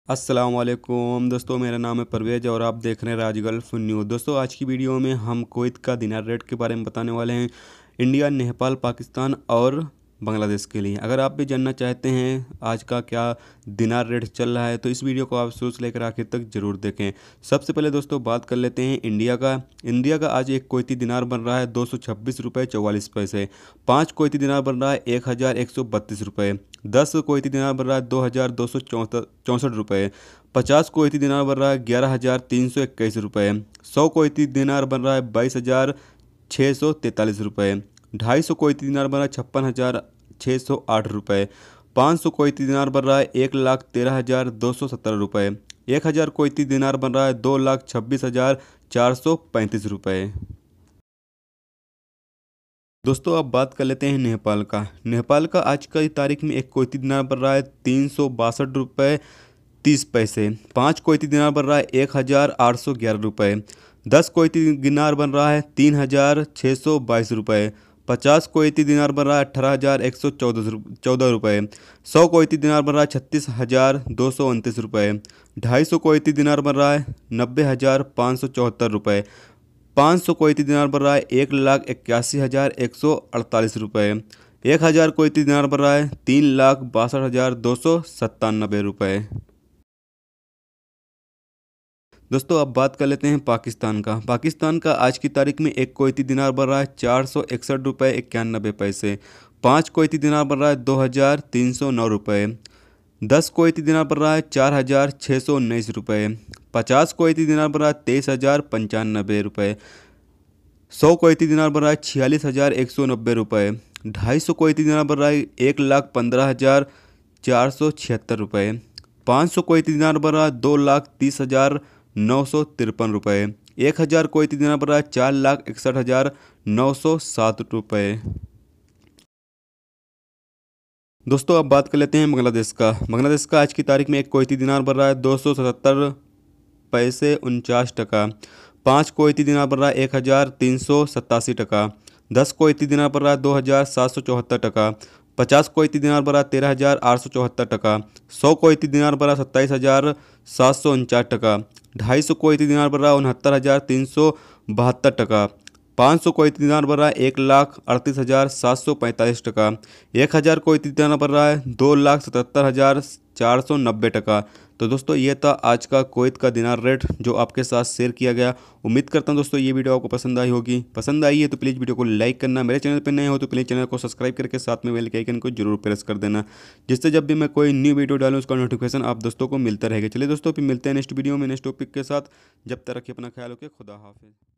अस्सलाम वालेकुम दोस्तों, मेरा नाम है परवेज और आप देख रहे हैं राज गल्फ न्यूज़। दोस्तों, आज की वीडियो में हम कुवैत का दिनार रेट के बारे में बताने वाले हैं, इंडिया, नेपाल, पाकिस्तान और बांग्लादेश के लिए। अगर आप भी जानना चाहते हैं आज का क्या दिनार रेट चल रहा है तो इस वीडियो को आप शुरू से लेकर आखिर तक ज़रूर देखें। सबसे पहले दोस्तों बात कर लेते हैं इंडिया का आज एक कुवैती दिनार बन रहा है 226 रुपये 44 पैसे। 5 कुवैती दिनार बन रहा है 1132 रुपये। 10 कुवैती दिनार बन रहा है 2264 रुपये। 50 कुवैती दिनार बन रहा है 11,321 रुपये। 100 कुवैती दिनार बन रहा है 22,643 रुपये। 250 कुवैती दिनार बन रहा है 56,608 रुपये। 500 कुवैती दिनार बन रहा है 1,13,217 रुपये। 1,000 कुवैती दिनार बन रहा है 2,26,435 रुपये। दोस्तों, अब बात कर लेते हैं नेपाल का आज की तारीख में एक कुवैती दिनार बन रहा है 362 रुपये 30 पैसे। 5 कुवैती दिनार बन रहा है 1,811 रुपये। 10 कुवैती दिनार बन रहा है 3,622 रुपये। 50 कुवैती दिनार बन रहा है 18,114 रुपये। 100 कुवैती दिनार बन रहा है 36,229 रुपये। 250 कुवैती दिनार बन रहा है 90,574 रुपये। 500 कुवैती दिनार बन रहा है 1,81,148 रुपये। 1,000 कुवैती दिनार बन रहा है 3,62,297 रुपये। दोस्तों, अब बात कर लेते हैं पाकिस्तान का आज की तारीख में एक कुवैती दिनार बन रहा है 461 रुपये 91 पैसे। 5 कुवैती दिनार बन रहा है 2,309 रुपये। 10 कुवैती दिनार बन रहा है 4,619 रुपये। 50 कुवैती दिनार बन रहा है 23,095 रुपये। 100 कुवैती दिनार बन रहा है 46,190 रुपये। 250 कुवैती दिनार बन रहा है 1,15,476 रुपये। 500 कुवैती दिनार बन रहा है 2,30,953 रुपये। 1,000 कुवैती दिनार बन रहा है 4,61,907 रुपये। दोस्तों, अब बात कर लेते हैं बांग्लादेश का आज की तारीख में एक कुवैती दिनार बन रहा है 277 पैसे 49 टका। 5 कुवैती दिनार बन रहा है 1,387 टका। 10 कुवैती दिनार बन रहा है 2,774 टका। 50 कुवैती दिनार बन रहा है 13,874 टका। 100 कुवैती दिनार बन रहा है 27,749 टका। 250 कुवैती दिनार बन रहा है 69,372 टका। 500 कुवैती दिनार बन रहा है 1,38,745 टका। 1,000 कुवैती दिनार बन रहा है 2,77,490 टका। तो दोस्तों, ये था आज का कुवैत का दिनार रेट जो आपके साथ शेयर किया गया। उम्मीद करता हूँ दोस्तों ये वीडियो आपको पसंद आई होगी। पसंद आई है तो प्लीज़ वीडियो को लाइक करना, मेरे चैनल पर नए हो तो प्लीज़ चैनल को सब्सक्राइब करके साथ में बेल के आइकन को जरूर प्रेस कर देना, जिससे जब भी मैं कोई न्यू वीडियो डालूँ उसका नोटिफिकेशन आप दोस्तों को मिलता रहेगा। चलिए दोस्तों, फिर मिलते हैं नेक्स्ट वीडियो में नेक्स्ट टॉपिक के साथ। जब तक रखिए अपना ख्याल रखिए। खुदा हाफिज़।